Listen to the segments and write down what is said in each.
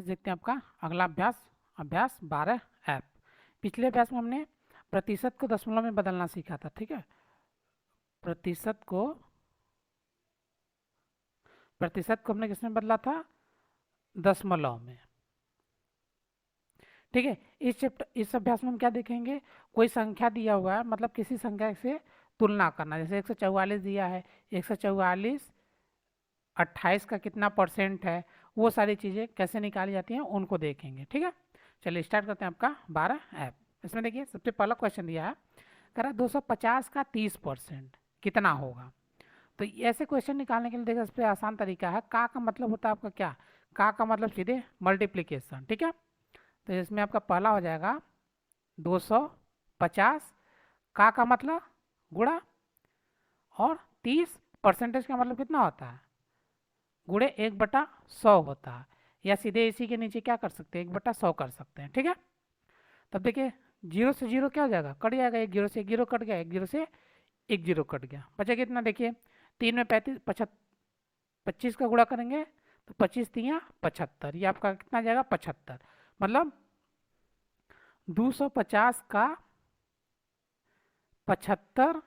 आज देखते हैं आपका अगला अभ्यास अभ्यास 12 ऐप। पिछले अभ्यास में हमने प्रतिशत को दशमलव में बदलना सीखा था। ठीक है, प्रतिशत को हमने किसमें बदला था? दशमलव में। ठीक है, इस अभ्यास में हम क्या देखेंगे? कोई संख्या दिया हुआ है, मतलब किसी संख्या से तुलना करना। जैसे 144 दिया है, 144 28 का कितना परसेंट है, वो सारी चीज़ें कैसे निकाली जाती हैं उनको देखेंगे। ठीक है, चलिए स्टार्ट करते हैं आपका 12 ऐप। इसमें देखिए सबसे पहला क्वेश्चन दिया है, कह रहा है 250 का 30% कितना होगा। तो ऐसे क्वेश्चन निकालने के लिए देखिए सबसे आसान तरीका है, का मतलब होता है आपका क्या? का मतलब सीधे मल्टीप्लीकेशन। ठीक है, तो इसमें आपका पहला हो जाएगा 250, का मतलब गुणा, और 30 परसेंटेज का मतलब कितना होता है? गुणे 1/100 होता है, या सीधे इसी के नीचे क्या कर सकते हैं? 1/100 कर सकते हैं। ठीक है, तब देखिए जीरो से जीरो क्या हो जाएगा? कट जाएगा। एक जीरो से एक जीरो कट गया, एक जीरो से एक जीरो कट गया, बचा कितना? देखिए 3 में 35 25 का गुणा करेंगे तो 25 तिया 75, ये आपका कितना जाएगा? 75। मतलब 250 का 75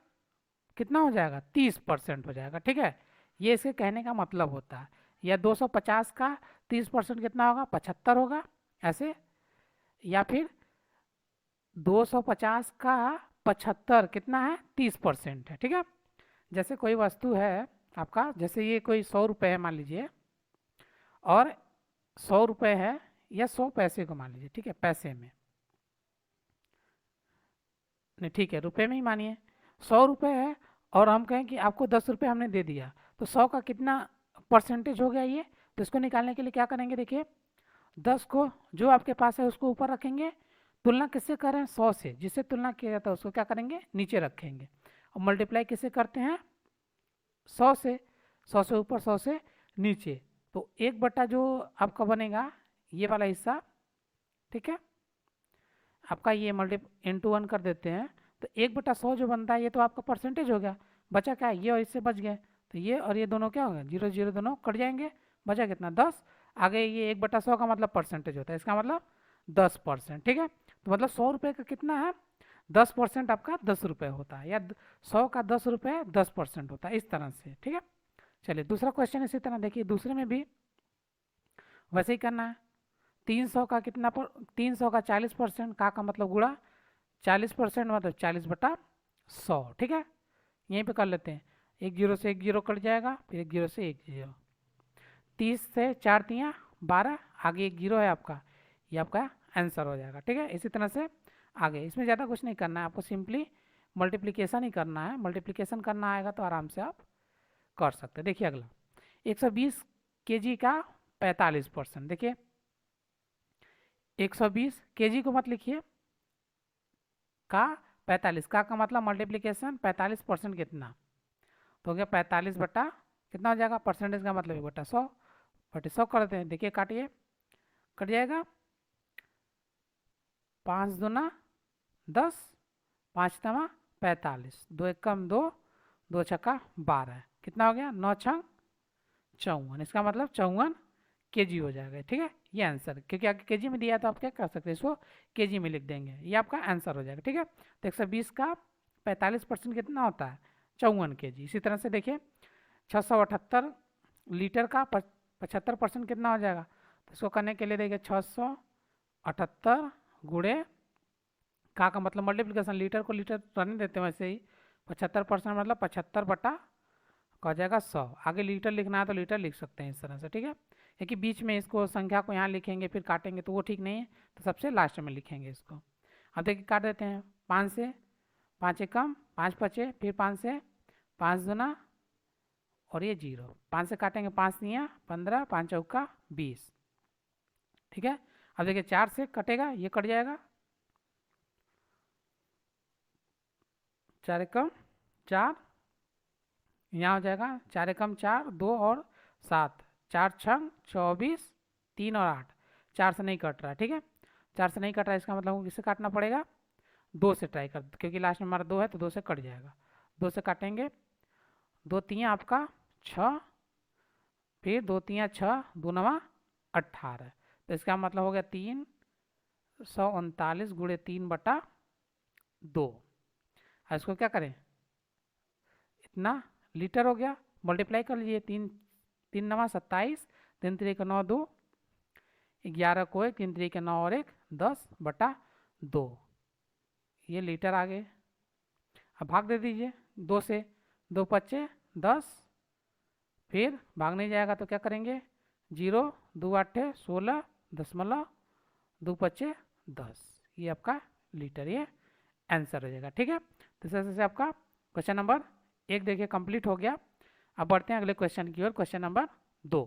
कितना हो जाएगा? 30% हो जाएगा। ठीक है, ये इसके कहने का मतलब होता है। या 250 का 30% कितना होगा? 75 होगा ऐसे। या फिर 250 का 75 कितना है? 30% है। ठीक है, जैसे कोई वस्तु है आपका, जैसे ये कोई 100 रुपये है मान लीजिए, और 100 रुपये है, या 100 पैसे को मान लीजिए। ठीक है, पैसे में नहीं, ठीक है रुपये में ही मानिए। 100 रुपये है और हम कहें कि आपको 10 रुपये हमने दे दिया, तो 100 का कितना परसेंटेज हो गया ये? तो इसको निकालने के लिए क्या करेंगे? देखिए 10 को जो आपके पास है उसको ऊपर रखेंगे, तुलना किससे कर रहे हैं? 100 से। जिससे तुलना किया जाता है उसको क्या करेंगे? नीचे रखेंगे। और मल्टीप्लाई किससे करते हैं? 100 से। 100 से ऊपर 100 से नीचे, तो 1 बटा जो आपका बनेगा ये वाला हिस्सा, ठीक है, आपका ये इंटू 1 कर देते हैं, तो 1/100 जो बनता है ये तो आपका परसेंटेज हो गया। बचा क्या? ये और इससे बच गए, तो ये और ये दोनों क्या हो गए? 0 0 दोनों कट जाएंगे। बचा कितना? 10। आगे ये 1/100 का मतलब परसेंटेज होता है, इसका मतलब 10%। ठीक है, तो मतलब 100 रुपये का कितना है? 10% आपका 10 रुपये होता है, या 100 का 10 रुपये 10% होता है, इस तरह से। ठीक है, चलिए दूसरा क्वेश्चन इसी तरह देखिए, दूसरे में भी वैसे ही करना है। 300 का कितना 300 का 40%, का मतलब गुणा 40% मतलब 40/100। ठीक है, यहीं पे कर लेते हैं। एक जीरो से एक जीरो कट जाएगा, फिर एक जीरो से एक जीरो। 30 से 4 तियाँ 12, आगे एक जीरो है आपका, ये आपका आंसर हो जाएगा। ठीक है, इसी तरह से आगे। इसमें ज़्यादा कुछ नहीं करना है आपको, सिंपली मल्टीप्लिकेशन ही करना है। मल्टीप्लिकेशन करना आएगा तो आराम से आप कर सकते हैं। देखिए अगला 120 kg का 45%। देखिए 120 kg को मत लिखिए, का 45, का मतलब मल्टीप्लिकेशन 45% कितना, तो हो गया 45 बटा कितना हो जाएगा? परसेंटेज का मतलब 1/100, बटे 100 कर देते हैं। देखिए काटिए, कट जाएगा। 5 दूना 10, 5 तमा 45, 2 एकम 2, 2 छक्का 12, कितना हो गया? 9 छंग 54, इसका मतलब 54 kg हो जाएगा। ठीक है, ये आंसर, क्योंकि आगे kg में दिया तो आप क्या कर सकते हैं? इसको kg में लिख देंगे, ये आपका आंसर हो जाएगा। ठीक है, तो 120 का 45% कितना होता है? 54 kg। इसी तरह से देखिए 678 लीटर का 75% कितना हो जाएगा? तो इसको करने के लिए देखिए 678 गुणे का मतलब मल्टीप्लिकेशन, लीटर को लीटर रहने देते हैं वैसे ही, 75% मतलब 75 बटा हो जाएगा 100। आगे लीटर लिखना है तो लीटर लिख सकते हैं इस तरह से। ठीक है, क्योंकि बीच में इसको संख्या को यहाँ लिखेंगे फिर काटेंगे तो वो ठीक नहीं है, तो सबसे लास्ट में लिखेंगे इसको। अब देखिए काट देते हैं। 5 से 5 एकम 5 पचे, फिर 5 से 5 दूना, और ये 0, 5 से काटेंगे 5 दिया 15, 5 चौका 20। ठीक है, अब देखिए 4 से कटेगा, ये कट जाएगा, 4 एकम 4, यहाँ हो जाएगा 4 एकम 4, 2 और 7, 4 छंग 24, 3 और 8, 4 से नहीं कट रहा है। ठीक है, 4 से नहीं कट रहा है, इसका मतलब किससे काटना पड़ेगा? 2 से ट्राई कर, क्योंकि लास्ट में हमारा 2 है तो 2 से कट जाएगा। 2 से काटेंगे, 2 तियाँ आपका 6, फिर 2 तियाँ 6, 2 नवा 18, तो इसका मतलब हो गया 339 गुणे 3/2। इसको क्या करें, इतना लीटर हो गया, मल्टीप्लाई कर लीजिए। 3×9 = 27, 3×3 = 9, 2, 11 को 1, 3×3 = 9 और 1 10/2, ये लीटर आ गए। अब भाग दे दीजिए 2 से, 2 × 5 = 10, फिर भाग नहीं जाएगा तो क्या करेंगे, 0, 2 × 8 = 16, 2 × 5 = 10, ये आपका लीटर, ये आंसर हो जाएगा। ठीक है, तो इस तरह से आपका क्वेश्चन नंबर 1 देखिए कंप्लीट हो गया। अब बढ़ते हैं अगले क्वेश्चन की ओर, क्वेश्चन नंबर 2।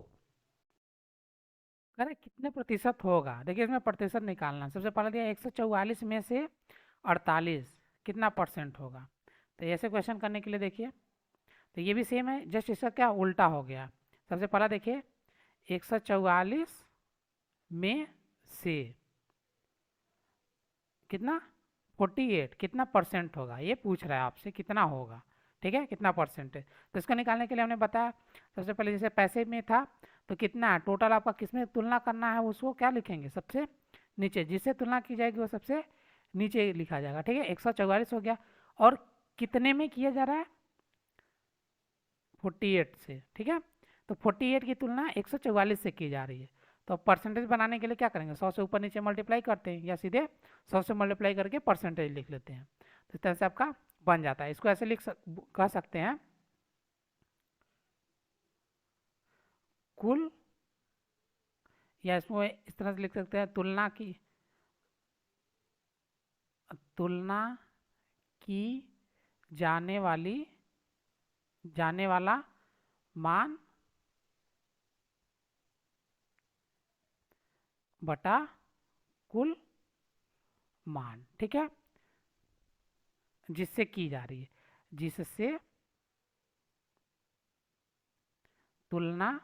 करें कितने प्रतिशत होगा, देखिए इसमें प्रतिशत निकालना। सबसे पहले दिया 144 में से 48 कितना परसेंट होगा। तो ऐसे क्वेश्चन करने के लिए देखिए, तो ये भी सेम है, जस्ट इसका क्या उल्टा हो गया। सबसे पहला देखिए 144 में से कितना 48 कितना परसेंट होगा, ये पूछ रहा है आपसे कितना होगा। ठीक है, कितना परसेंट है, तो इसको निकालने के लिए हमने बताया सबसे पहले जैसे पैसे में था तो कितना टोटल आपका किसमें तुलना करना है, उसको क्या लिखेंगे सबसे नीचे, जिससे तुलना की जाएगी वो सबसे नीचे लिखा जाएगा। ठीक है, 144 हो गया, और कितने में किया जा रहा है 48 से। ठीक है, तो 48 की तुलना 144 से की जा रही है, तो परसेंटेज बनाने के लिए क्या करेंगे, 100 से ऊपर नीचे मल्टीप्लाई करते हैं, या सीधे 100 से मल्टीप्लाई करके परसेंटेज लिख लेते हैं। तो इस तरह से आपका बन जाता है। इसको ऐसे कह सकते हैं कुल, या इसमें इस तरह से लिख सकते हैं तुलना की जाने वाला मान बटा कुल मान। ठीक है, जिससे की जा रही है, जिससे तुलना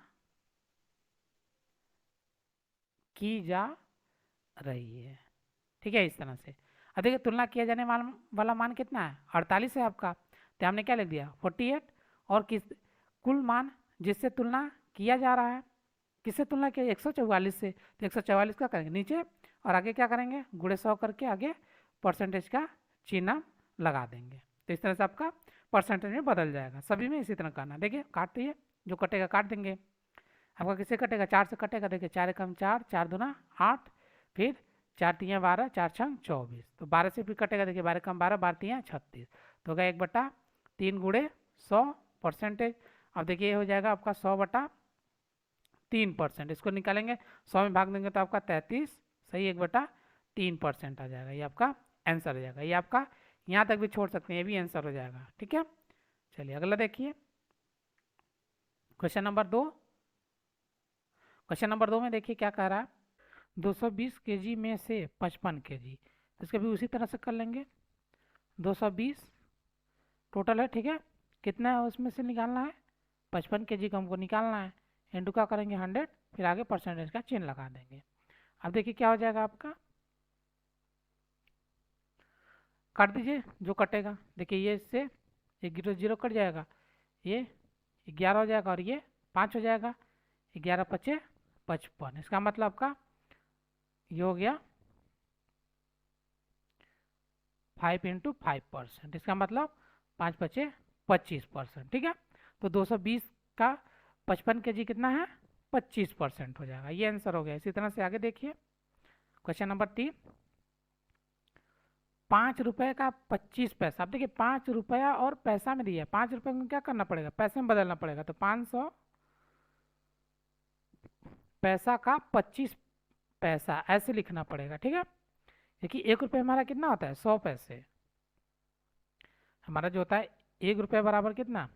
की जा रही है। ठीक है, इस तरह से। अब देखिए तुलना किया जाने वाला मान कितना है, 48 है आपका, तो हमने क्या लिख दिया 48, और किस कुल मान जिससे तुलना किया जा रहा है, किससे तुलना किया 144 से, तो 144 का करेंगे नीचे, और आगे क्या करेंगे गुणे 100 करके आगे परसेंटेज का चिन्ह लगा देंगे। तो इस तरह से आपका परसेंटेज में बदल जाएगा। सभी में इसी तरह करना। देखिए काट दिए, जो कटेगा काट देंगे। आपका किससे कटेगा, 4 से कटेगा। देखिए 4 एकम 4, 4 दूना 8, फिर 4 तियाँ 12, 4 छंग 24, तो 12 से भी कटेगा। देखिए 12 कम 12, 12 तियाँ 36, तो होगा 1/3 गुणे 100 परसेंटेज। अब देखिए ये हो जाएगा आपका 100/3%। इसको निकालेंगे 100 में भाग देंगे तो आपका 33, सही 1/3% आ जाएगा। ये आपका आंसर हो जाएगा। ये आपका यहाँ तक भी छोड़ सकते हैं, ये भी आंसर हो जाएगा। ठीक है, चलिए अगला देखिए क्वेश्चन नंबर 2। क्वेश्चन नंबर 2 में देखिए क्या कह रहा है, 220 केजी में से 55 केजी, तो इसके भी उसी तरह से कर लेंगे। 220 टोटल है, ठीक है, कितना है उसमें से निकालना है 55 केजी का हमको निकालना है। इंटू का करेंगे 100, फिर आगे परसेंटेज का चिन्ह लगा देंगे। अब देखिए क्या हो जाएगा आपका, काट दीजिए जो कटेगा। देखिए ये इससे 1 0 0 कट जाएगा, ये 11 हो जाएगा, और ये 5 हो जाएगा। 11 × 5 = 55, इसका मतलब आपका ये हो गया 5 × 5%, इसका मतलब 5 × 5 = 25%। ठीक है, तो 220 का 55 केजी कितना है 25% हो जाएगा। ये आंसर हो गया। इसी तरह से आगे देखिए क्वेश्चन नंबर 3, 5 रुपये का 25 पैसा। अब देखिए 5 रुपया और पैसा में दिया है, 5 रुपये में क्या करना पड़ेगा, पैसे में बदलना पड़ेगा। तो 500 पैसा का 25 पैसा ऐसे लिखना पड़ेगा। ठीक है, देखिए 1 रुपये हमारा कितना होता है 100 पैसे, हमारा जो होता है 1 रुपये बराबर कितना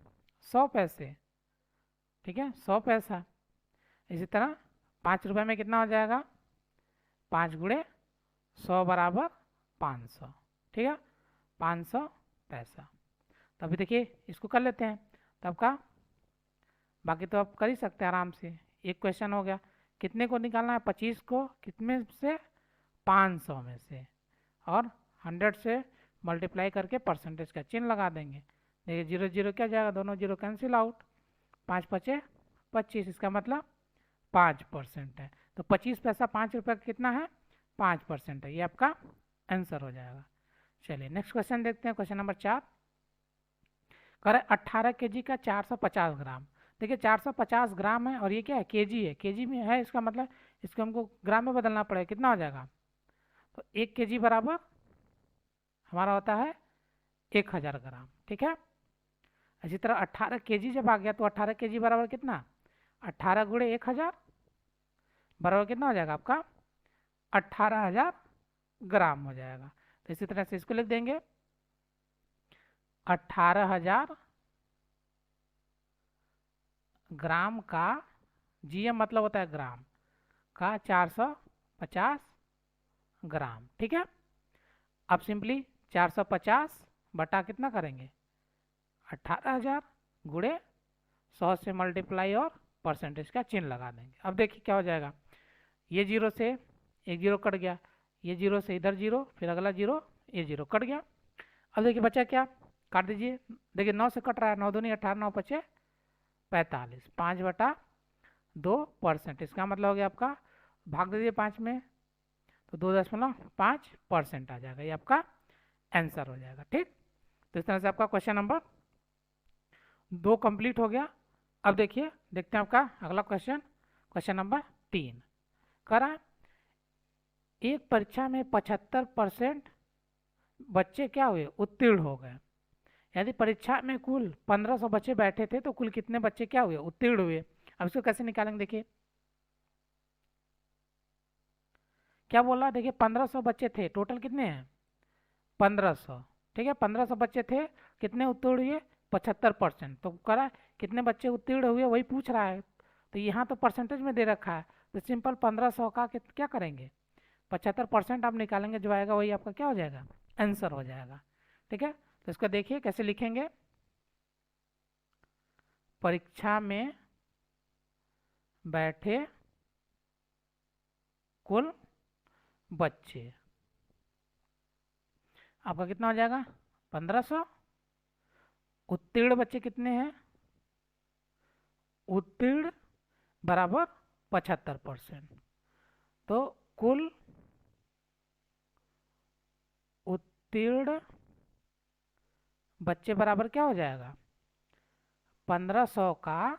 100 पैसे। ठीक है, 100 पैसा। इसी तरह 5 रुपये में कितना हो जाएगा 5 गुणे 100 बराबर 500। ठीक है, 500 पैसा। तो अभी देखिए इसको कर लेते हैं, तो आपका बाकी तो आप कर ही सकते हैं आराम से। एक क्वेश्चन हो गया, कितने को निकालना है 25 को कितने से 500 में से, और 100 से मल्टीप्लाई करके परसेंटेज का चिन्ह लगा देंगे। देखिए 0 0 क्या जाएगा, दोनों 0 कैंसिल आउट, 5 × 5 = 25, इसका मतलब 5% है। तो 25 पैसा 5 रुपये का कितना है, 5% है। ये आपका आंसर हो जाएगा। चलिए नेक्स्ट क्वेश्चन देखते हैं, क्वेश्चन नंबर 4 कह रहा है 18 केजी का 450 ग्राम। देखिए 450 ग्राम है और ये क्या है, केजी है, केजी में है, इसका मतलब इसको हमको ग्राम में बदलना पड़ेगा, कितना हो जाएगा, तो 1 केजी बराबर हमारा होता है 1000 ग्राम। ठीक है, इसी तरह 18 केजी जब आ गया तो 18 केजी बराबर कितना, 18 गुणे 1000 बराबर कितना हो जाएगा आपका 18000 ग्राम हो जाएगा। तो इसी तरह से इसको लिख देंगे 18000 ग्राम का, जीएम मतलब होता है ग्राम का, 450 ग्राम। ठीक है, अब सिंपली 450 बटा कितना करेंगे 18000 गुणे 100 से मल्टीप्लाई और परसेंटेज का चिन्ह लगा देंगे। अब देखिए क्या हो जाएगा, ये जीरो से एक जीरो कट गया, ये जीरो से इधर जीरो, फिर अगला जीरो, ये जीरो कट गया। अब देखिए बचा क्या, काट दीजिए, देखिए 9 से कट रहा है, 9 दूनी 18, 9 पचे 45, 5/2%। इसका मतलब हो गया आपका, भाग दीजिए 5 में तो 2.5% आ जाएगा, ये आपका आंसर हो जाएगा। ठीक, तो इस तरह से आपका क्वेश्चन नंबर 2 कंप्लीट हो गया। अब देखिए देखते हैं आपका अगला क्वेश्चन, क्वेश्चन नंबर 3 कह रहा है एक परीक्षा में 75% बच्चे क्या हुए, उत्तीर्ण हो गए। यदि परीक्षा में कुल 1500 बच्चे बैठे थे तो कुल कितने बच्चे क्या हुए, उत्तीर्ण हुए। अब इसको कैसे निकालेंगे, देखिए क्या बोला, देखिए 1500 बच्चे थे, टोटल कितने हैं 1500। ठीक है, 1500 बच्चे थे, कितने उत्तीर्ण हुए 75%। तो कह रहा है कितने बच्चे उत्तीर्ण हुए वही पूछ रहा है, तो यहाँ तो परसेंटेज में दे रखा है, तो सिंपल 1500 का क्या करेंगे 75% आप निकालेंगे, जो आएगा वही आपका क्या हो जाएगा, आंसर हो जाएगा। ठीक है, तो इसको देखिए कैसे लिखेंगे, परीक्षा में बैठे कुल बच्चे आपका कितना हो जाएगा 1500, उत्तीर्ण बच्चे कितने हैं, उत्तीर्ण बराबर 75%, तो कुल उत्तीर्ण बच्चे बराबर क्या हो जाएगा 1500 का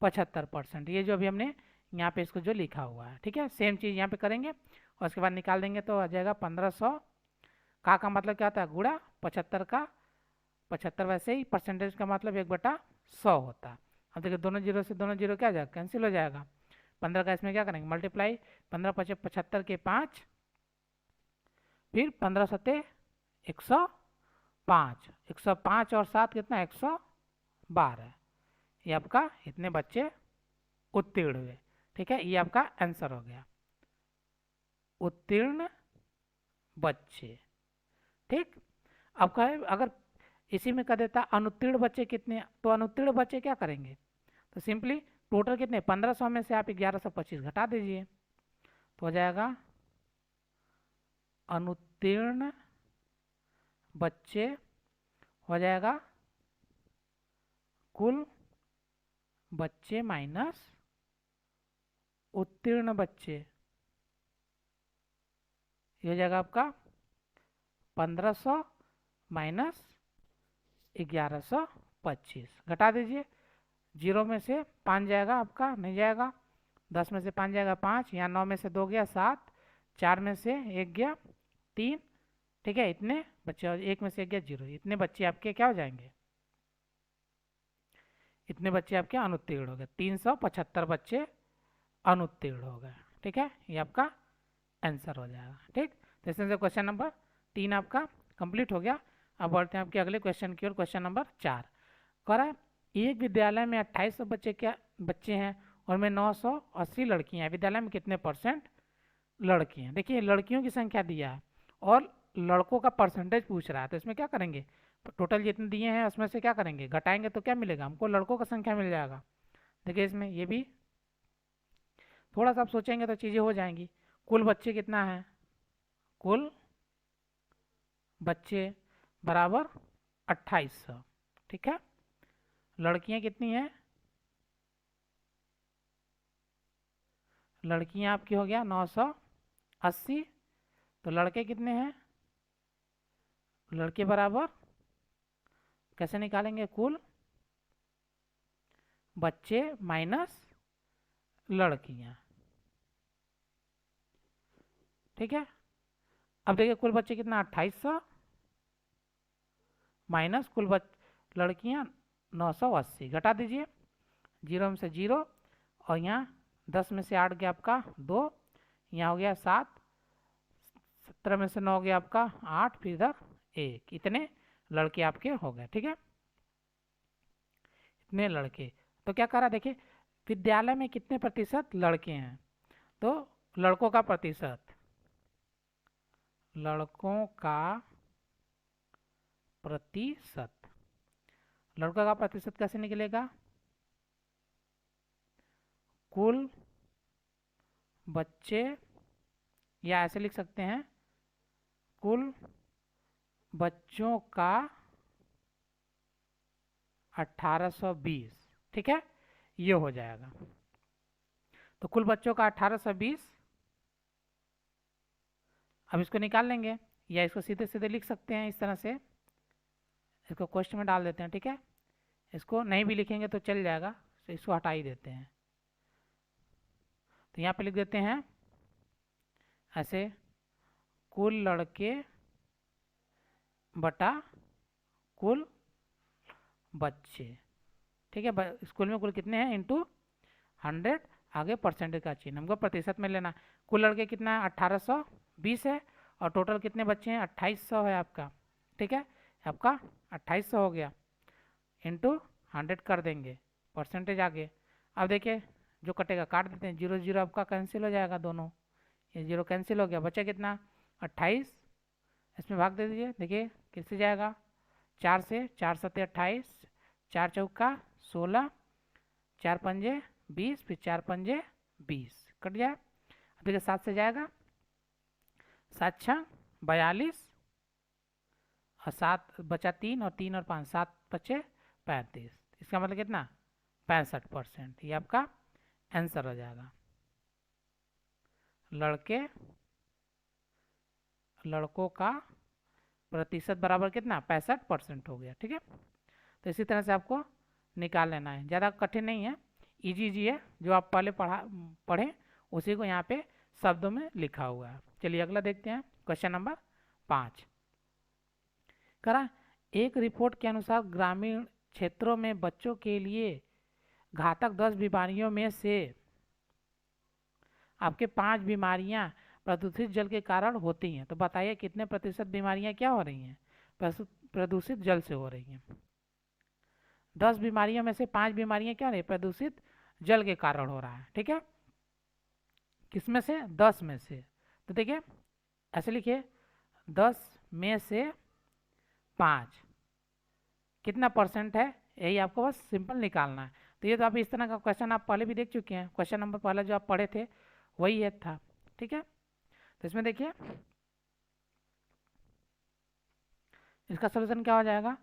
75%। ये जो अभी हमने यहाँ पे इसको जो लिखा हुआ है, ठीक है, सेम चीज़ यहाँ पे करेंगे और उसके बाद निकाल देंगे तो आ जाएगा 1500 का मतलब क्या होता है गुणा 75 का 75, वैसे ही परसेंटेज का मतलब 1/100 होता है। अब देखिए दोनों जीरो से दोनों जीरो क्या हो जाएगा, कैंसिल हो जाएगा। 15 का इसमें क्या करेंगे मल्टीप्लाई, 15 × 5 = 75 के 5, फिर 15 × 7 = 105, 105 और 7 कितना 112, ये आपका इतने बच्चे उत्तीर्ण हुए। ठीक है, ये आपका आंसर हो गया, उत्तीर्ण बच्चे। ठीक, अब कहे अगर इसी में कर देता अनुत्तीर्ण बच्चे कितने, तो अनुत्तीर्ण बच्चे क्या करेंगे, तो सिंपली टोटल कितने 1500 में से आप 1125 घटा दीजिए, तो हो जाएगा अनुत्तीर्ण बच्चे हो जाएगा कुल बच्चे माइनस उत्तीर्ण बच्चे, ये हो जाएगा आपका 1500 माइनस 1125, घटा दीजिए, जीरो में से 5 जाएगा आपका नहीं जाएगा, 10 में से 5 जाएगा 5, यहाँ 9 में से 2 गया 7, 4 में से 1 गया 3। ठीक है, इतने बच्चे, और 1 में से 1 गया 0, इतने बच्चे आपके क्या हो जाएंगे, इतने बच्चे आपके अनुत्तीर्ण हो गए, 375 बच्चे अनुत्तीर्ण हो गए। ठीक है, ये आपका आंसर हो जाएगा। ठीक, तो इसमें से क्वेश्चन नंबर 3 आपका कंप्लीट हो गया। अब बढ़ते हैं आपके अगले क्वेश्चन की ओर, क्वेश्चन नंबर 4 कह रहा है एक विद्यालय में 2800 बच्चे हैं और में 980 लड़कियां हैं, विद्यालय में कितने % लड़की हैं। देखिए लड़कियों की संख्या दिया है और लड़कों का परसेंटेज पूछ रहा है, तो इसमें क्या करेंगे, टोटल जितने दिए हैं उसमें से क्या करेंगे घटाएंगे तो क्या मिलेगा हमको, लड़कों का संख्या मिल जाएगा। देखिए इसमें ये भी थोड़ा सा आप सोचेंगे तो चीज़ें हो जाएंगी। कुल बच्चे कितना है, कुल बच्चे बराबर 2800। ठीक है, लड़कियां कितनी हैं, लड़कियां आपकी हो गया 980, तो लड़के कितने हैं, लड़के बराबर कैसे निकालेंगे, कुल बच्चे माइनस लड़कियां। ठीक है, अब देखिए कुल बच्चे कितना 2800 माइनस कुल लड़कियां 980, घटा दीजिए, 0 में से 0, और यहाँ 10 में से 8 गया आपका 2, यहाँ हो गया 7, 17 में से 9 गया आपका 8, फिर इधर 1, इतने लड़के आपके हो गए। ठीक है, इतने लड़के। तो क्या करा देखिए, विद्यालय में कितने प्रतिशत लड़के हैं, तो लड़कों का प्रतिशत, लड़कों का प्रतिशत, लड़कों का प्रतिशत कैसे निकलेगा, कुल बच्चे, या ऐसे लिख सकते हैं कुल बच्चों का 1820। ठीक है, ये हो जाएगा। तो कुल बच्चों का 1820, अब इसको निकाल लेंगे, या इसको सीधे सीधे लिख सकते हैं इस तरह से, इसको क्वेश्चन में डाल देते हैं। ठीक है, इसको नहीं भी लिखेंगे तो चल जाएगा, तो इसको हटा ही देते हैं। तो यहाँ पे लिख देते हैं ऐसे, कुल लड़के बटा कुल बच्चे। ठीक है, स्कूल में कुल कितने हैं इंटू 100, आगे परसेंटेज का चिन्ह, हमको प्रतिशत में लेना। कुल लड़के कितना है 1820 है, और टोटल कितने बच्चे हैं 2800 है आपका। ठीक है, आपका 2800 हो गया, इंटू 100 कर देंगे, परसेंटेज आगे। अब देखिए जो कटेगा काट देते हैं, 0 0 आपका कैंसिल हो जाएगा, दोनों ये 0 कैंसिल हो गया, बचा कितना 28, इसमें भाग दे दीजिए, देखिए किससे जाएगा, 4 से, 4 सत्ते 28, 4 चौका 16, 4 पंजे 20, फिर 4 पंजे 20, कट जाए। देखिए 7 से जाएगा, 7 छः 42, और 7 बचा 3, और 3 और 5 7 बचे 35, इसका मतलब कितना 65%, ये आपका आंसर हो जाएगा। लड़कों का प्रतिशत बराबर कितना 65% हो गया। ठीक है, तो इसी तरह से आपको निकाल लेना है, ज़्यादा कठिन नहीं है, इजी है, जो आप पहले पढ़ें उसी को यहाँ पे शब्दों में लिखा हुआ है। चलिए अगला देखते हैं, क्वेश्चन नंबर 5 करा। एक रिपोर्ट के अनुसार ग्रामीण क्षेत्रों में बच्चों के लिए घातक 10 बीमारियों में से आपके 5 बीमारियां प्रदूषित जल के कारण होती हैं, तो बताइए कितने प्रतिशत बीमारियां क्या हो रही हैं, प्रदूषित जल से हो रही हैं। 10 बीमारियों में से 5 बीमारियां क्या हो रही है, प्रदूषित जल के कारण हो रहा है। ठीक है, किसमें से 10 में से, तो देखिए ऐसे लिखिए 10 में से 5 कितना परसेंट है, यही आपको बस सिंपल निकालना है। तो ये तो आप इस तरह का क्वेश्चन आप पहले भी देख चुके हैं, क्वेश्चन नंबर पहले जो आप पढ़े थे वही है था। ठीक है, तो इसमें देखिए इसका सोल्यूशन क्या हो जाएगा,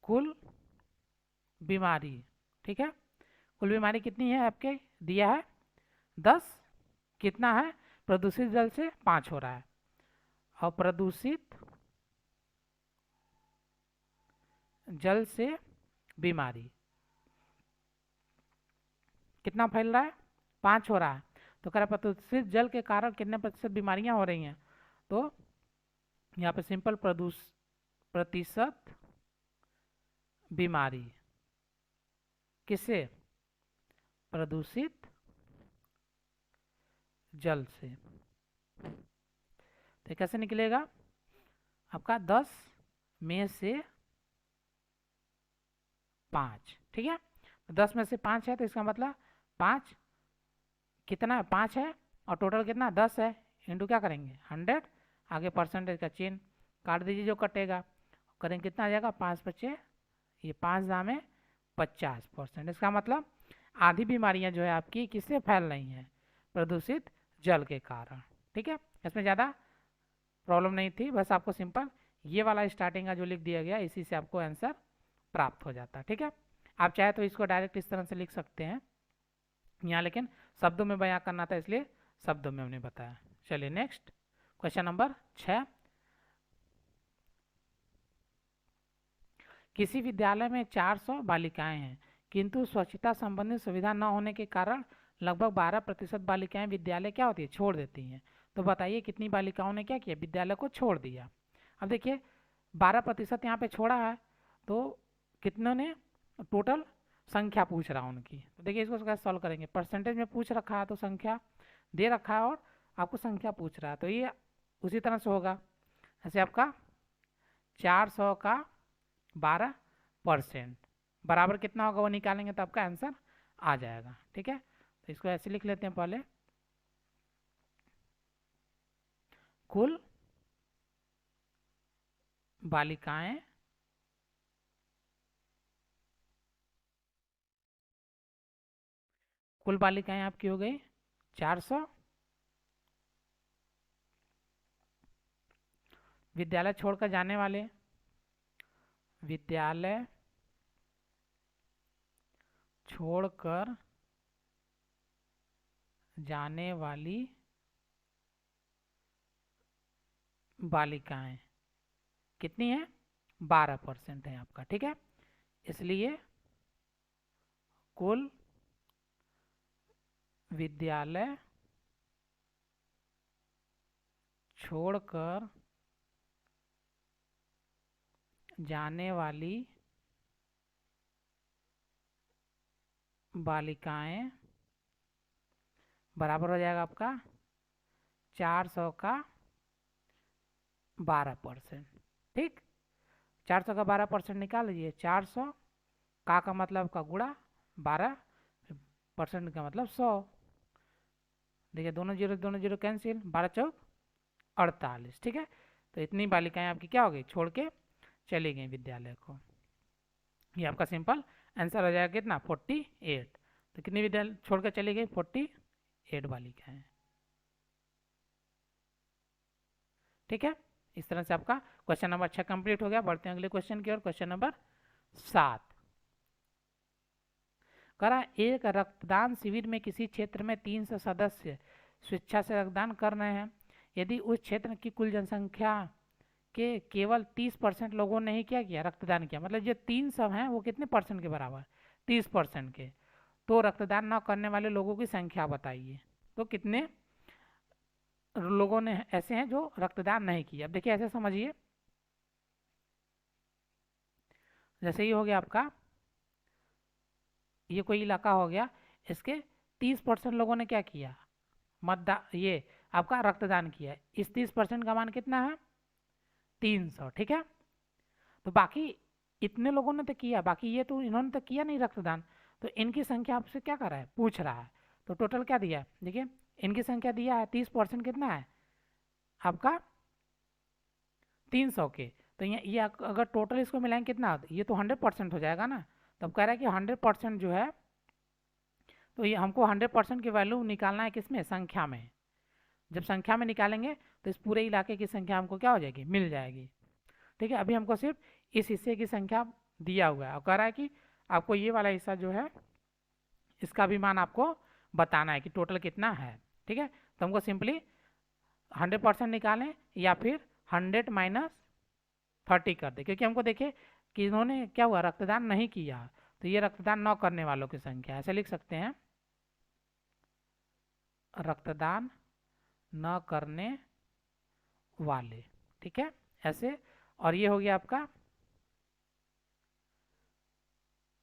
कुल बीमारी। ठीक है, कुल बीमारी कितनी है आपके दिया है 10, कितना है प्रदूषित जल से 5 हो रहा है, और प्रदूषित जल से बीमारी कितना फैल रहा है 5 हो रहा है। तो कह रहा प्रदूषित जल के कारण कितने प्रतिशत बीमारियां हो रही हैं, तो यहाँ पे सिंपल प्रतिशत बीमारी किससे, प्रदूषित जल से। तो कैसे निकलेगा आपका 10 में से 5। ठीक है, 10 में से 5 है, तो इसका मतलब 5 कितना है 5 है, और टोटल कितना 10 है, इंटू क्या करेंगे 100, आगे परसेंटेज का चिन्ह, काट दीजिए जो कटेगा, करेंगे कितना आ जाएगा 5 बचे, ये 5 दाम 50%, इसका मतलब आधी बीमारियां जो है आपकी किससे फैल रही हैं, प्रदूषित जल के कारण। ठीक है, इसमें ज़्यादा प्रॉब्लम नहीं थी, बस आपको सिंपल ये वाला स्टार्टिंग का जो लिख दिया गया इसी से आपको आंसर प्राप्त हो जाता है। ठीक है, आप चाहे तो इसको डायरेक्ट इस तरह से लिख सकते हैं यहाँ, लेकिन शब्दों में बयां करना था इसलिए शब्दों में हमने बताया। चलिए नेक्स्ट क्वेश्चन नंबर 6। किसी विद्यालय में 400 बालिकाएं हैं, किंतु स्वच्छता संबंधी सुविधा न होने के कारण लगभग 12% बालिकाएं विद्यालय क्या होती है, छोड़ देती हैं। तो बताइए कितनी बालिकाओं ने क्या किया, विद्यालय को छोड़ दिया। अब देखिए 12% यहाँ पे छोड़ा है, तो कितनों ने टोटल संख्या पूछ रहा हूँ उनकी। तो देखिए इसको कैसे सॉल्व करेंगे, परसेंटेज में पूछ रखा है तो संख्या दे रखा है और आपको संख्या पूछ रहा है, तो ये उसी तरह से होगा। ऐसे आपका 400 का 12% बराबर कितना होगा वो निकालेंगे तो आपका आंसर आ जाएगा। ठीक है, तो इसको ऐसे लिख लेते हैं पहले, कुल बालिकाएं आपकी हो गई 400, विद्यालय छोड़कर जाने वाले, विद्यालय छोड़कर जाने वाली बालिकाएं कितनी है, 12% है आपका। ठीक है, इसलिए कुल विद्यालय छोड़कर जाने वाली बालिकाएं बराबर हो जाएगा आपका 400 का 12%। ठीक, 400 का 12% निकाल लीजिए, 400 का मतलब का गुणा 12% का मतलब 100। देखिए दोनों जीरो कैंसिल, 12 चौक 48। ठीक है, तो इतनी बालिकाएं आपकी क्या हो गई, छोड़ के चली गई विद्यालय को। ये आपका सिंपल आंसर हो जाएगा कितना, 48। तो कितनी विद्यालय छोड़कर चली गई, 48 बालिकाएं। ठीक है, इस तरह से आपका क्वेश्चन नंबर 6 कंप्लीट हो गया। बढ़ते हैं अगले क्वेश्चन की ओर, क्वेश्चन नंबर 7। करा एक रक्तदान शिविर में किसी क्षेत्र में 300 सदस्य स्वेच्छा से रक्तदान कर रहे हैं। यदि उस क्षेत्र की कुल जनसंख्या के केवल 30% लोगों ने ही क्या किया, रक्तदान किया, मतलब जो 300 हैं वो कितने परसेंट के बराबर, 30% के, तो रक्तदान न करने वाले लोगों की संख्या बताइए। तो कितने लोगों ने ऐसे हैं जो रक्तदान नहीं किया। अब देखिए ऐसे समझिए, जैसे ही हो गया आपका ये कोई इलाका हो गया, इसके 30% लोगों ने क्या किया, मतदान, ये आपका रक्तदान किया। इस 30% का मान कितना है, 300। ठीक है, तो बाकी इतने लोगों ने तो किया, बाकी ये तो इन्होंने तो किया नहीं रक्तदान, तो इनकी संख्या आपसे क्या कर रहा है, पूछ रहा है। तो टोटल क्या दिया है, देखिए इनकी संख्या दिया है 30% कितना है आपका 300 के। तो ये अगर टोटल इसको मिलाएंगे कितना, ये तो 100% हो जाएगा ना। तो अब कह रहा है कि 100% जो है, तो ये हमको 100% की वैल्यू निकालना है किसमें, संख्या में। जब संख्या में निकालेंगे तो इस पूरे इलाके की संख्या हमको क्या हो जाएगी, मिल जाएगी। ठीक है, अभी हमको सिर्फ इस हिस्से की संख्या दिया हुआ है और कह रहा है कि आपको ये वाला हिस्सा जो है इसका भी मान आपको बताना है कि टोटल कितना है। ठीक है, तो हमको सिंपली 100% निकालें या फिर 100 माइनस 30 कर दे, क्योंकि हमको देखिए कि इन्होंने क्या हुआ, रक्तदान नहीं किया, तो ये रक्तदान न करने वालों की संख्या, ऐसे लिख सकते हैं, रक्तदान न करने वाले। ठीक है, ऐसे, और ये हो गया आपका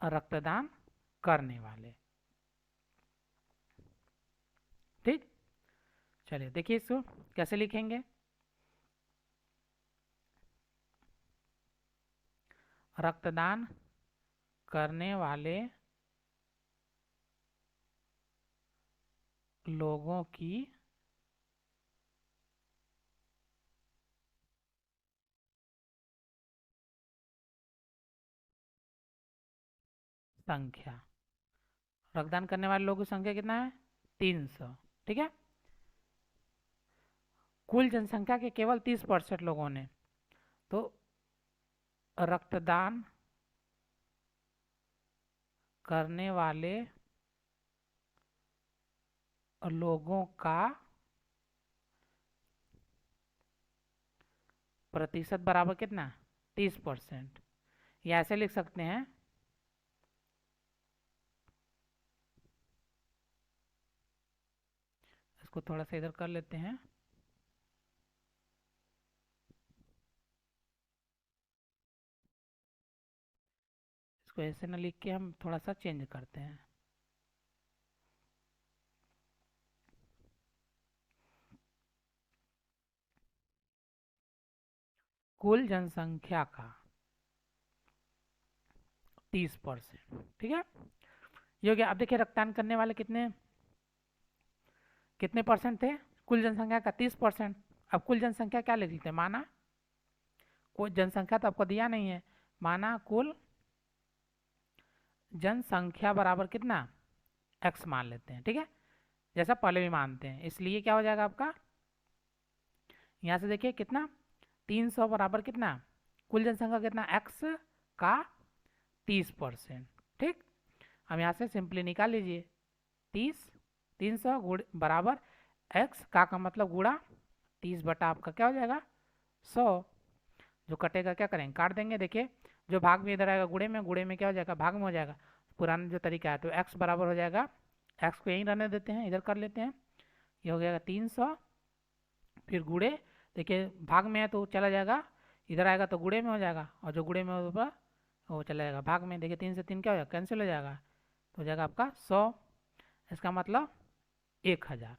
रक्तदान करने वाले। ठीक, चलिए देखिए इसको कैसे लिखेंगे, रक्तदान करने वाले लोगों की संख्या, रक्तदान करने वाले लोगों की संख्या कितना है, 300। ठीक है, कुल जनसंख्या के केवल 30% लोगों ने, तो रक्तदान करने वाले लोगों का प्रतिशत बराबर कितना, 30%। या ऐसे लिख सकते हैं, इसको थोड़ा सा इधर कर लेते हैं। इसको ऐसे ना लिख के हम थोड़ा सा चेंज करते हैं। कुल जनसंख्या का 30%, ठीक है। ये हो गया। अब देखिए रक्तदान करने वाले कितने कितने परसेंट थे, कुल जनसंख्या का 30%। अब कुल जनसंख्या क्या लिख लेते हैं, माना कोई जनसंख्या तो आपको दिया नहीं है, माना कुल जनसंख्या बराबर कितना, x मान लेते हैं, ठीक है, जैसा पहले भी मानते हैं। इसलिए क्या हो जाएगा आपका, यहाँ से देखिए कितना, 300 बराबर कितना, कुल जनसंख्या कितना, x का 30%, ठीक। हम यहाँ से सिंपली निकाल लीजिए, 300 गुण बराबर x का मतलब गुणा 30 बटा आपका क्या हो जाएगा, 100। जो कटेगा क्या करेंगे, काट देंगे। देखिए जो भाग में इधर आएगा गुणे में क्या हो जाएगा, भाग में हो जाएगा। पुराना जो तरीका है, तो x बराबर हो जाएगा, x को यहीं रहने देते हैं, इधर कर लेते हैं। ये हो जाएगा 300, फिर गुणे, देखिए भाग में है तो चला जाएगा, इधर आएगा तो गुणे में हो जाएगा, और जो गुणे में होगा वो चला जाएगा भाग में। देखिए 3 से 3 क्या हो जाएगा, कैंसिल हो जाएगा, तो हो जाएगा आपका 100। इसका मतलब 1000।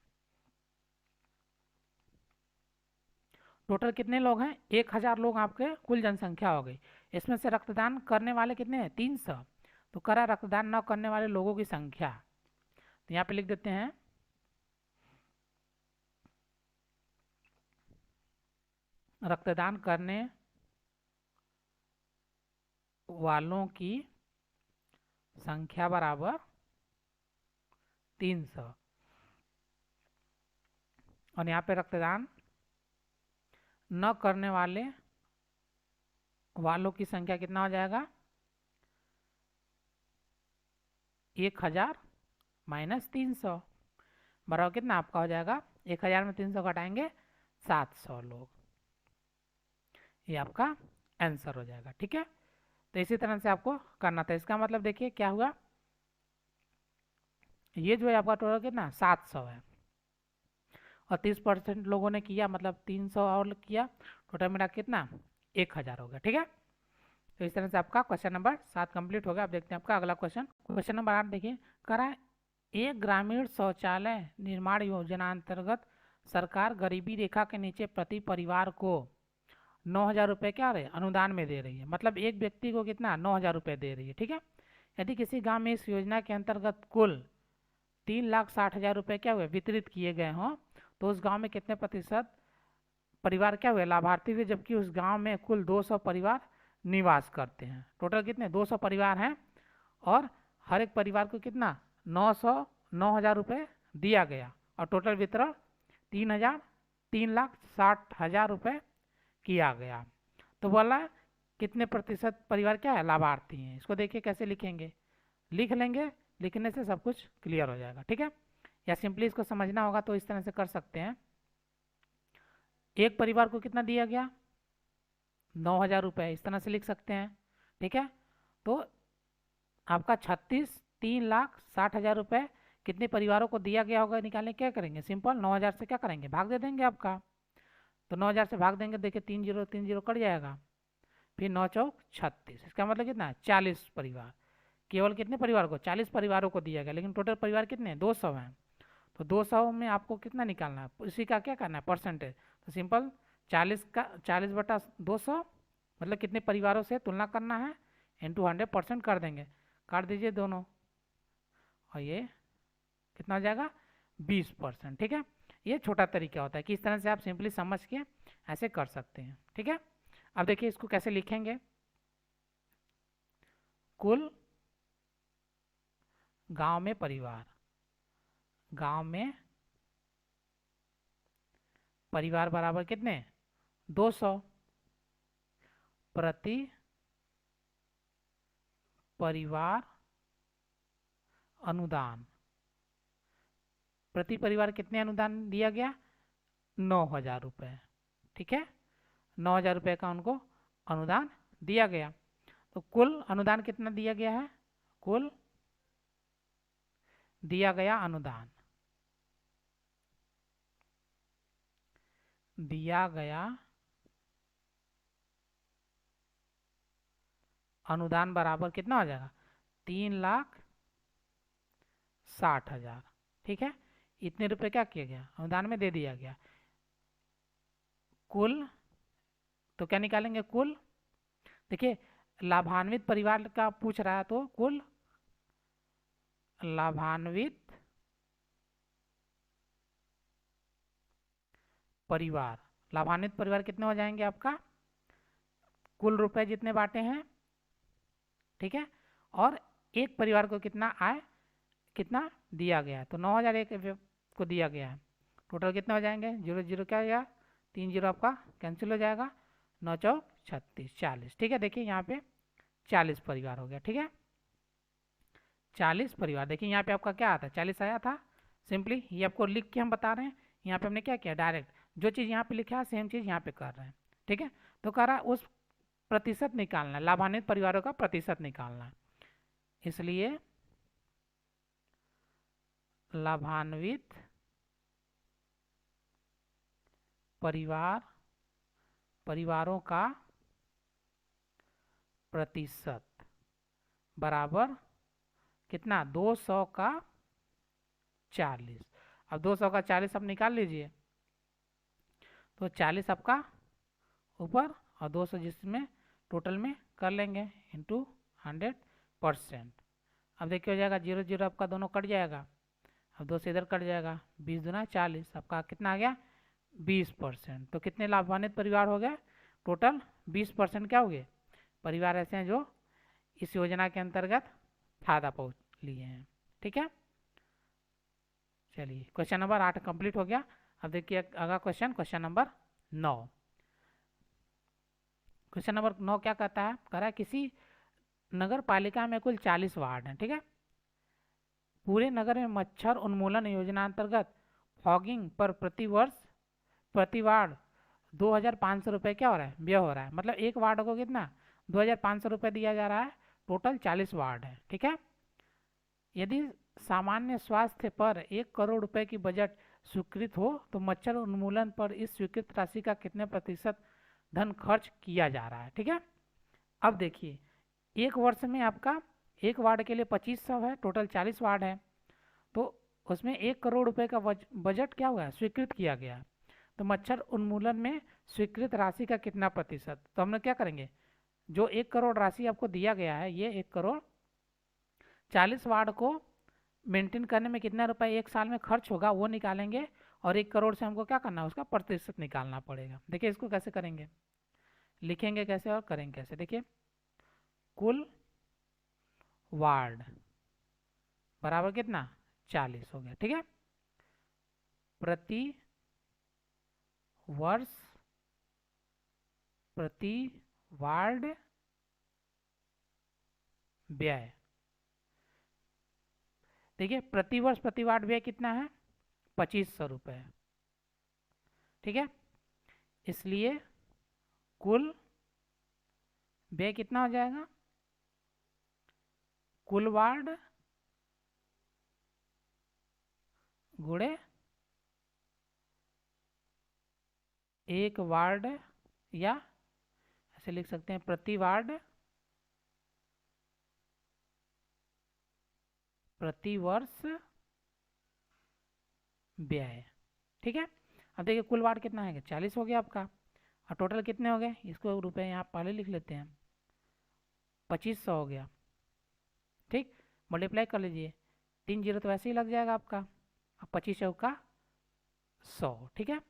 टोटल कितने लोग हैं, 1000 लोग आपके कुल जनसंख्या हो गई। इसमें से रक्तदान करने वाले कितने हैं, 300। तो करा रक्तदान न करने वाले लोगों की संख्या, तो यहाँ पे लिख देते हैं रक्तदान करने वालों की संख्या बराबर 300, और यहाँ पे रक्तदान न करने वालों की संख्या कितना हो जाएगा, 1000 माइनस 300 बराबर कितना आपका हो जाएगा, 1000 में 300 घटाएंगे 700 लोग। ये आपका आंसर हो जाएगा, ठीक है। तो इसी तरह से आपको करना था। इसका मतलब देखिए क्या हुआ, ये जो है आपका टोटल कितना 700 है, और 30% लोगों ने किया, मतलब 300 और किया, टोटल मेरा कितना 1000 हो गया, ठीक है। तो इस तरह से आपका क्वेश्चन नंबर 7 कंप्लीट हो गया। अब देखते हैं आपका अगला क्वेश्चन, क्वेश्चन नंबर 8 देखिए, करा एक ग्रामीण शौचालय निर्माण योजना अंतर्गत सरकार गरीबी रेखा के नीचे प्रति परिवार को 9000 रुपये क्या रहे अनुदान में दे रही है, मतलब एक व्यक्ति को कितना 9000 रुपये दे रही है, ठीक है। यदि किसी गांव में इस योजना के अंतर्गत कुल 3,60,000 रुपये क्या हुए वितरित किए गए हों, तो उस गांव में कितने प्रतिशत परिवार क्या हुए लाभार्थी हुए, जबकि उस गांव में कुल 200 परिवार निवास करते हैं। टोटल कितने 200 परिवार हैं, और हर एक परिवार को कितना 9,000 रुपये दिया गया, और टोटल वितरण 3,60,000 रुपये किया गया। तो बोला कितने प्रतिशत परिवार क्या है लाभार्थी हैं। इसको देखिए कैसे लिखेंगे, लिख लेंगे, लिखने से सब कुछ क्लियर हो जाएगा, ठीक है। या सिंपली इसको समझना होगा तो इस तरह से कर सकते हैं, एक परिवार को कितना दिया गया 9000 रुपये, इस तरह से लिख सकते हैं, ठीक है। तो आपका 3,60,000 रुपये कितने परिवारों को दिया गया होगा, निकालने क्या करेंगे, सिंपल 9000 से क्या करेंगे भाग दे देंगे आपका। तो 9000 से भाग देंगे, देखिए 3 0 कट जाएगा, फिर 9 चौक 36, इसका मतलब कितना 40 परिवार, केवल कितने परिवार को 40 परिवारों को दिया गया, लेकिन टोटल परिवार कितने 200 हैं। तो 200 में आपको कितना निकालना है, उसी का क्या करना है परसेंटेज, तो सिंपल 40/200 मतलब कितने परिवारों से तुलना करना है, इंटू 100% कर देंगे, काट दीजिए दोनों, और ये कितना हो जाएगा 20%, ठीक है। ये छोटा तरीका होता है कि इस तरह से आप सिंपली समझ के ऐसे कर सकते हैं, ठीक है। अब देखिए इसको कैसे लिखेंगे, कुल गांव में परिवार, गांव में परिवार बराबर कितने 200, प्रति परिवार अनुदान, प्रति परिवार कितने अनुदान दिया गया? 9,000 रुपये। ठीक है, 9,000 रुपये का उनको अनुदान दिया गया। तो कुल अनुदान कितना दिया गया है? कुल दिया गया अनुदान, दिया गया अनुदान बराबर कितना हो जाएगा? 3,60,000। ठीक है, इतने रुपए क्या किया गया? अनुदान में दे दिया गया। कुल, तो क्या निकालेंगे? कुल, देखिए लाभान्वित परिवार का पूछ रहा है, तो कुल लाभान्वित परिवार, लाभान्वित परिवार कितने हो जाएंगे आपका? कुल रुपए जितने बांटे हैं, ठीक है, और एक परिवार को कितना आय, कितना दिया गया है, तो 9,000 एक को दिया गया है। टोटल कितने हो जाएंगे? 0 0 क्या हो, 3 0 आपका कैंसिल हो जाएगा, 9 चौक 36, 40। ठीक है, देखिए यहाँ पे 40 परिवार हो गया। ठीक है, 40 परिवार। देखिए यहाँ पे आपका क्या आता है? 40 आया था। सिंपली ये आपको लिख के हम बता रहे हैं। यहाँ पे हमने क्या किया? डायरेक्ट जो चीज़ यहाँ पे लिखा है सेम चीज़ यहाँ पे कर रहे हैं। ठीक है, तो कह रहा है उस प्रतिशत निकालना है, लाभान्वित परिवारों का प्रतिशत निकालना है, इसलिए लाभान्वित परिवारों का प्रतिशत बराबर कितना? 200 का 40। अब 200 का 40 आप निकाल लीजिए, तो 40 आपका ऊपर और 200 जिसमें टोटल में कर लेंगे इंटू 100%। अब देखिए हो जाएगा 0 0 आपका दोनों कट जाएगा, अब 2 से इधर कट जाएगा, 20 दूना 40, आपका कितना आ गया? 20%। तो कितने लाभान्वित परिवार हो गए? टोटल 20% क्या हो गए? परिवार ऐसे हैं जो इस योजना के अंतर्गत फायदा पहुँच लिए हैं। ठीक है, चलिए क्वेश्चन नंबर 8 कंप्लीट हो गया। अब देखिए अगला question, question number 9। Question number 9 क्या कहता है? कह रहा है किसी नगर पालिका में कुल 40 वार्ड हैं। ठीक है, पूरे नगर में मच्छर उन्मूलन योजना अंतर्गत फॉगिंग पर प्रति वार्ड 2,500 रुपये क्या हो रहा है? व्यय हो रहा है। मतलब एक वार्ड को कितना? 2,500 रुपये दिया जा रहा है। टोटल 40 वार्ड है। ठीक है, यदि सामान्य स्वास्थ्य पर 1 करोड़ रुपए की बजट स्वीकृत हो तो मच्छर उन्मूलन पर इस स्वीकृत राशि का कितने प्रतिशत धन खर्च किया जा रहा है? ठीक है, अब देखिए एक वर्ष में आपका एक वार्ड के लिए 2500 है, टोटल 40 वार्ड है, तो उसमें 1 करोड़ रुपए का बजट क्या हुआ है? स्वीकृत किया गया। तो मच्छर उन्मूलन में स्वीकृत राशि का कितना प्रतिशत? तो हम लोग क्या करेंगे? जो 1 करोड़ राशि आपको दिया गया है, ये 1 करोड़ 40 वार्ड को मेंटेन करने में कितना रुपए एक साल में खर्च होगा वो निकालेंगे, और 1 करोड़ से हमको क्या करना है? उसका प्रतिशत निकालना पड़ेगा। देखिए इसको कैसे करेंगे, लिखेंगे कैसे और करेंगे कैसे? देखिए कुल वार्ड बराबर कितना? 40 हो गया। ठीक है, प्रति वर्ष प्रति वार्ड व्यय, देखिए प्रति वर्ष प्रति वार्ड व्यय कितना है? 2500 रुपये। ठीक है, इसलिए कुल व्यय कितना हो जाएगा? कुल वार्ड गुणे एक वार्ड, या ऐसे लिख सकते हैं प्रति वार्ड प्रति वर्ष व्यय। ठीक है, अब देखिए कुल वार्ड कितना है? 40 हो गया आपका, और टोटल कितने हो गए? इसको रुपए यहाँ पहले लिख लेते हैं, 2500 हो गया। ठीक, मल्टीप्लाई कर लीजिए, 3 0 तो ऐसे ही लग जाएगा आपका, अब 25 चौका 100। ठीक है,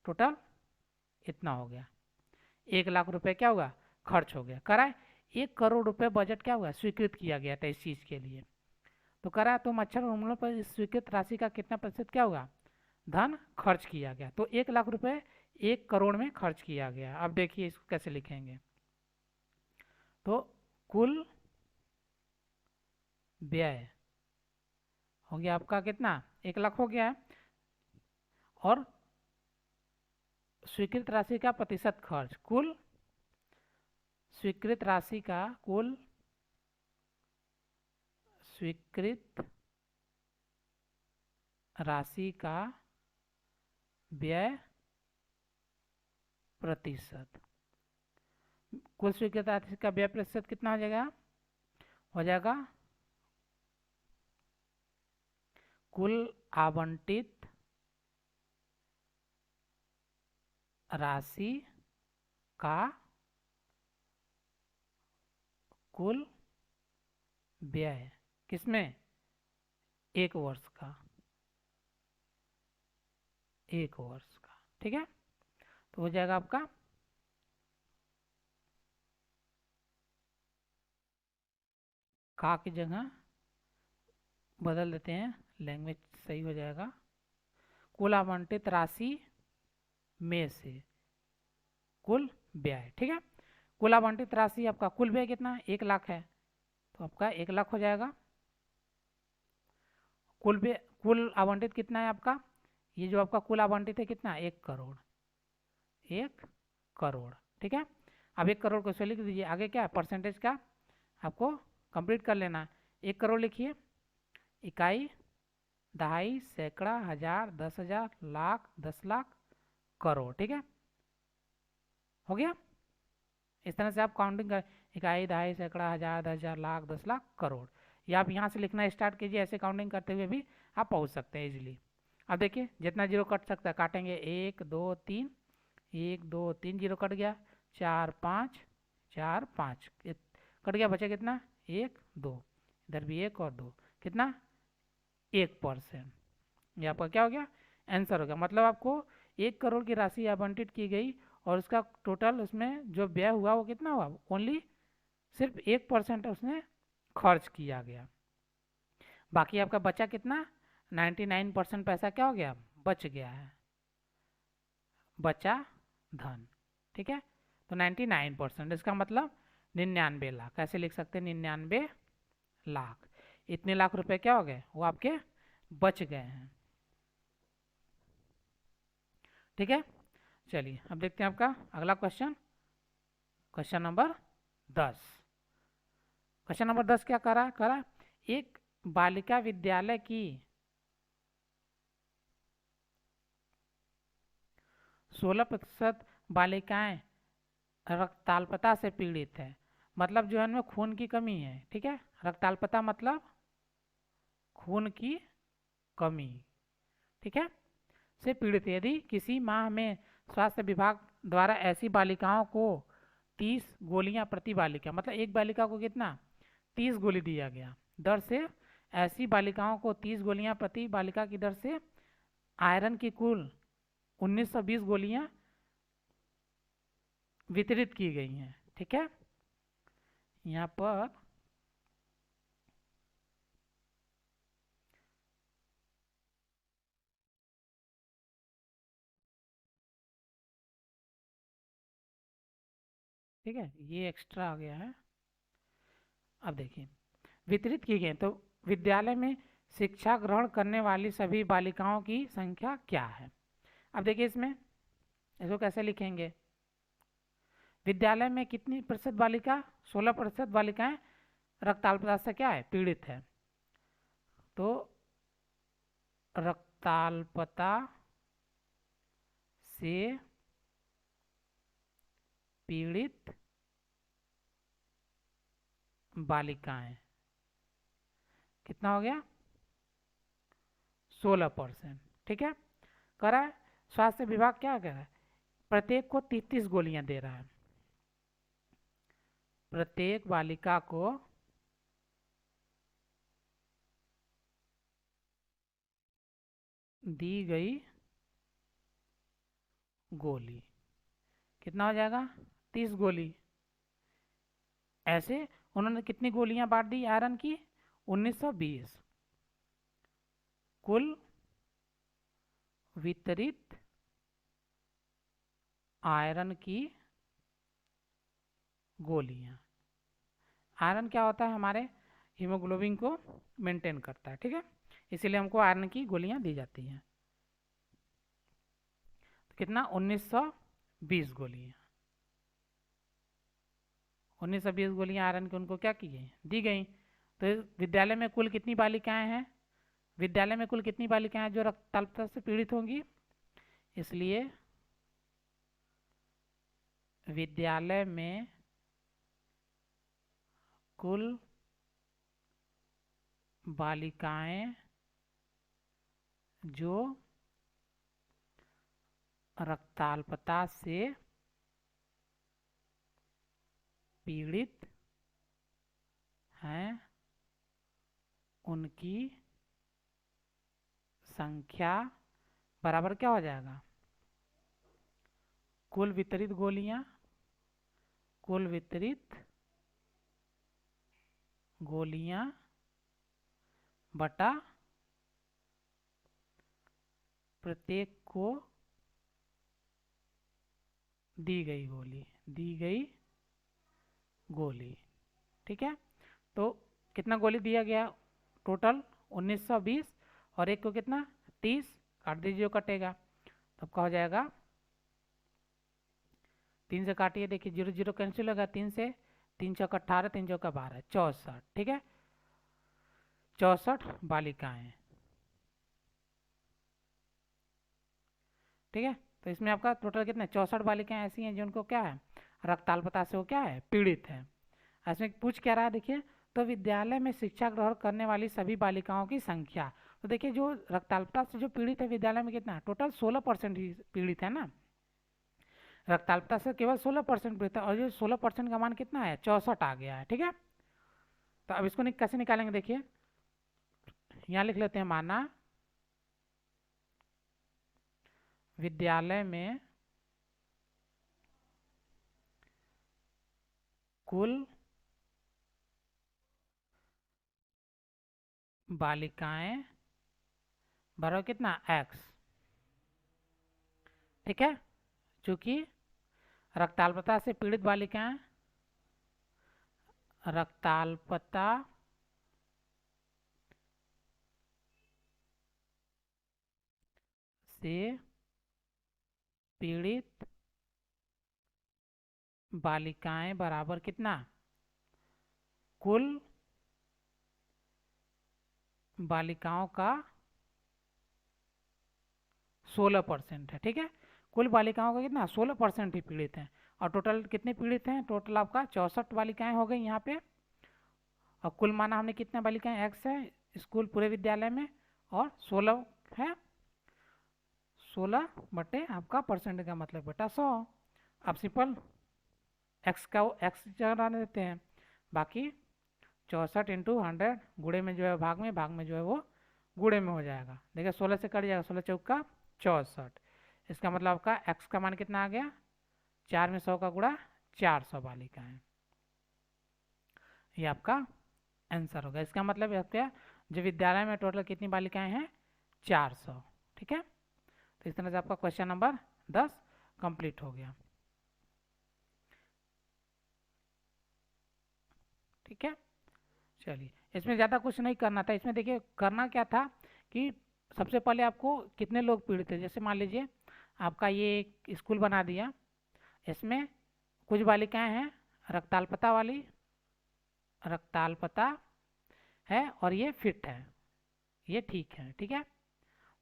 टोटल इतना हो गया, 1 लाख रुपए क्या हुआ? खर्च हो गया। कराए 1 करोड़ रुपए बजट क्या हुआ? स्वीकृत किया गया था इस चीज़ के लिए। तो करा तो मच्छर उन्मूलन पर इस स्वीकृत राशि का कितना प्रतिशत क्या होगा? धन खर्च किया गया। तो 1 लाख रुपए 1 करोड़ में खर्च किया गया। अब देखिए इसको कैसे लिखेंगे, तो कुल व्यय हो गया आपका कितना, 1 लाख हो गया है। और स्वीकृत राशि का प्रतिशत खर्च, कुल स्वीकृत राशि का कुल स्वीकृत राशि का व्यय प्रतिशत, कुल स्वीकृत राशि का व्यय प्रतिशत कितना हो जाएगा, हो जाएगा कुल आवंटित राशि का कुल व्यय, किसमें, 1 वर्ष का, 1 वर्ष का। ठीक है, तो हो जाएगा आपका का की जगह बदल देते हैं, लैंग्वेज सही हो जाएगा, कुल आवंटित राशि में से कुल व्यय। ठीक है, कुल आवंटित राशि आपका कुल व्यय कितना है, 1 लाख है, तो आपका 1 लाख हो जाएगा। कुल व्यय, कुल आवंटित कितना है आपका, ये जो आपका कुल आवंटित है कितना, 1 करोड़, 1 करोड़। ठीक है, अब 1 करोड़ को लिख दीजिए, आगे क्या है परसेंटेज का आपको कंप्लीट कर लेना। 1 करोड़ लिखिए, इकाई, दहाई, सैकड़ा, हजार, 10,000, लाख, 10 लाख, करोड़। ठीक है, हो गया। इस तरह से आप काउंटिंग कर, इकाई, दहाई, सैकड़ा, हजार, 10,000, लाख, 10 लाख, करोड़, ये आप यहाँ से लिखना स्टार्ट कीजिए, ऐसे काउंटिंग करते हुए भी आप पहुँच सकते हैं इजीली। अब देखिए जितना जीरो कट सकता है काटेंगे, 1 2 3, 1 2 3 जीरो कट गया, 4 5, 4 5 कट गया, बचा कितना, 1 2, इधर भी 1 और 2, कितना, 1%। ये आपका क्या हो गया, आंसर हो गया। मतलब आपको 1 करोड़ की राशि आवंटित की गई और उसका टोटल उसमें जो व्यय हुआ वो कितना हुआ, ओनली सिर्फ 1% उसने खर्च किया गया, बाकी आपका बचा कितना, 99% पैसा क्या हो गया, बच गया है, बचा धन। ठीक है, तो 99%, इसका मतलब 99 लाख, ऐसे लिख सकते हैं, 99 लाख, इतने लाख रुपए क्या हो गए, वो आपके बच गए हैं। ठीक है, चलिए अब देखते हैं आपका अगला question, question number 10। Question number 10 क्या करा है? एक बालिका विद्यालय की 16% बालिकाएं रक्ताल्पता से पीड़ित है, मतलब जो है उनमें खून की कमी है। ठीक है, रक्ताल्पता मतलब खून की कमी, ठीक है, से पीड़ित है। यदि किसी माह में स्वास्थ्य विभाग द्वारा ऐसी बालिकाओं को 30 गोलियां प्रति बालिका, मतलब एक बालिका को कितना, 30 गोली दिया गया दर से, ऐसी बालिकाओं को 30 गोलियां प्रति बालिका की दर से आयरन की कुल 1920 गोलियां वितरित की गई हैं। ठीक है, यहाँ पर ठीक है, ये एक्स्ट्रा आ गया है। अब देखिए, वितरित की गई, तो विद्यालय में शिक्षा ग्रहण करने वाली सभी बालिकाओं की संख्या क्या है। अब देखिए इसमें इसको कैसे लिखेंगे, विद्यालय में कितनी प्रतिशत बालिका, 16% बालिकाएं रक्ताल्पता से क्या है, पीड़ित है। तो रक्ताल्पता से पीड़ित बालिकाएं कितना हो गया, 16%। ठीक है, करा है, स्वास्थ्य विभाग क्या कर रहा है, प्रत्येक को 33 गोलियां दे रहा है, प्रत्येक बालिका को दी गई गोली कितना हो जाएगा, 30 गोली। ऐसे उन्होंने कितनी गोलियां बांट दी आयरन की, 1920, कुल वितरित आयरन की गोलियां। आयरन क्या होता है, हमारे हीमोग्लोबिन को मेंटेन करता है। ठीक है, इसीलिए हमको आयरन की गोलियां दी जाती हैं। तो कितना 1920 गोलियां, 1920 गोलियां आयरन की उनको क्या की गई, दी गई। तो विद्यालय में कुल कितनी बालिकाएं हैं, विद्यालय में कुल कितनी बालिकाएं हैं जो रक्ताल्पता से पीड़ित होंगी, इसलिए विद्यालय में कुल बालिकाएं जो रक्ताल्पता से पीड़ित हैं उनकी संख्या बराबर क्या हो जाएगा, कुल वितरित गोलियां, कुल वितरित गोलियां बटा प्रत्येक को दी गई गोली, दी गई गोली। ठीक है, तो कितना गोली दिया गया टोटल 1920, और एक को कितना 30, काट दीजिए जो कटेगा, तब का हो जाएगा 3 से काटिए, देखिए 0 0 कैंसिल होगा, 3 से 3 चौक 18, 3 चौका 12, 64। ठीक है, 64 बालिकाएं। ठीक है, तो इसमें आपका टोटल कितना 64 बालिकाएं ऐसी हैं जिनको क्या है, रक्ताल्पता से वो क्या है, पीड़ित है। इसमें पूछ क्या रहा है देखिए, तो विद्यालय में शिक्षा ग्रहण करने वाली सभी बालिकाओं की संख्या। तो देखिए जो रक्ताल्पता से जो पीड़ित है विद्यालय में कितना टोटल 16% ही पीड़ित है ना, रक्ताल्पता से केवल 16% पीड़ित है, और जो 16% का मान कितना है 64 आ गया है। ठीक है, तो अब इसको कैसे निकालेंगे देखिए, यहाँ लिख लेते हैं, माना विद्यालय में कुल बालिकाएं बराबर कितना x। ठीक है, चूंकि रक्ताल्पता से पीड़ित बालिकाएं, रक्ताल्पता से पीड़ित बालिकाएं बराबर कितना, कुल बालिकाओं का 16% है। ठीक है, कुल बालिकाओं का कितना 16% ही पीड़ित हैं, और टोटल कितने पीड़ित हैं, टोटल आपका 64 बालिकाएं हो गई यहाँ पे, और कुल माना हमने कितने बालिकाएं x है स्कूल पूरे विद्यालय में, और 16 है, 16 बटे आपका परसेंट का मतलब बटा 100। अब सिंपल x का x चढ़ा देते हैं, बाकी 64 इंटू 100 गुणे में जो है भाग में जो है वो गुणे में हो जाएगा। देखिए 16 से कट जाएगा, 16 चौका 64, इसका मतलब आपका x का मान कितना आ गया, 4 में 100 का गुणा 400 बालिकाएं, ये आपका आंसर होगा। इसका मतलब है जो विद्यालय में टोटल कितनी बालिकाएं हैं 400। ठीक है, तो इस तरह से आपका क्वेश्चन नंबर 10 कंप्लीट हो गया। ठीक है, चलिए, इसमें ज़्यादा कुछ नहीं करना था। इसमें देखिए करना क्या था कि सबसे पहले आपको कितने लोग पीड़ित थे, जैसे मान लीजिए आपका ये एक स्कूल बना दिया, इसमें कुछ बालिकाएं हैं रक्ताल्पता वाली, रक्ताल्पता है और ये फिट है, ये ठीक है। ठीक है,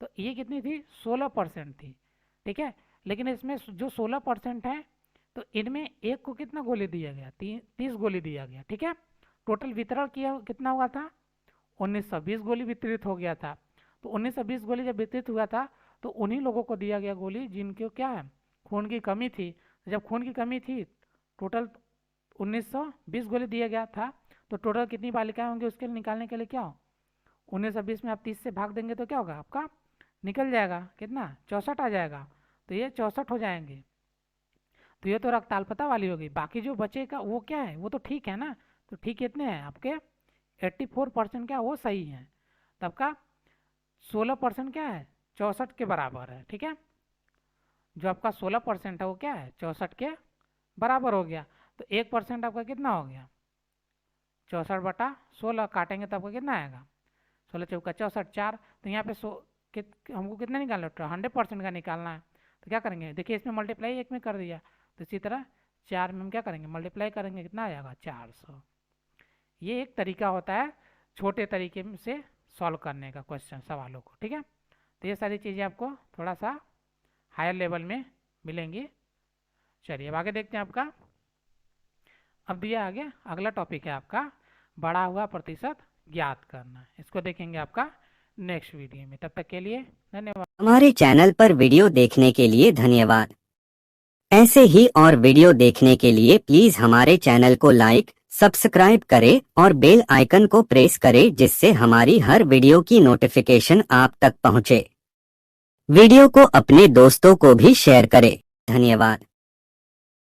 तो ये कितनी थी 16% थी। ठीक है, लेकिन इसमें जो 16% है, तो इनमें एक को कितना गोली दिया गया, 30 गोली दिया गया। ठीक है, टोटल वितरण किया कितना हुआ था 1920 गोली वितरित हो गया था। तो 1920 गोली जब वितरित हुआ था तो उन्हीं लोगों को दिया गया गोली जिनको क्या है खून की कमी थी। जब खून की कमी थी टोटल 1920 गोली दिया गया था, तो टोटल कितनी बालिकाएं होंगी उसके निकालने के लिए क्या हो 1920 में आप 30 से भाग देंगे तो क्या होगा आपका निकल जाएगा कितना 64 आ जाएगा, तो ये 64 हो जाएंगे। तो ये तो रक्ताल्पता वाली होगी, बाकी जो बचेगा वो क्या है वो तो ठीक है ना, तो ठीक कितने हैं आपके 84% क्या वो सही है, तब का 16% क्या है 64 के बराबर है। ठीक है, जो आपका 16% है वो क्या है 64 के बराबर हो गया, तो 1% आपका कितना हो गया 64 बटा 16, काटेंगे तो आपका कितना आएगा 16 चौका 64, 4। तो यहाँ पे हमको कितना निकालना है, 100% का निकालना है। तो क्या करेंगे, देखिए इसमें मल्टीप्लाई एक में कर दिया, तो इसी तरह 4 में हम क्या करेंगे, मल्टीप्लाई करेंगे, कितना आ जाएगा 400। ये एक तरीका होता है छोटे तरीके से सॉल्व करने का क्वेश्चन सवालों को, ठीक है। तो ये सारी चीज़ें आपको थोड़ा सा हायर लेवल में मिलेंगी। चलिए अब आगे देखते हैं आपका। अब दिया आगे अगला टॉपिक है आपका बढ़ा हुआ प्रतिशत ज्ञात करना। इसको देखेंगे आपका नेक्स्ट वीडियो में। तब तक के लिए धन्यवाद। हमारे चैनल पर वीडियो देखने के लिए धन्यवाद। ऐसे ही और वीडियो देखने के लिए प्लीज हमारे चैनल को लाइक, सब्सक्राइब करें और बेल आइकन को प्रेस करें, जिससे हमारी हर वीडियो की नोटिफिकेशन आप तक पहुंचे। वीडियो को अपने दोस्तों को भी शेयर करें। धन्यवाद।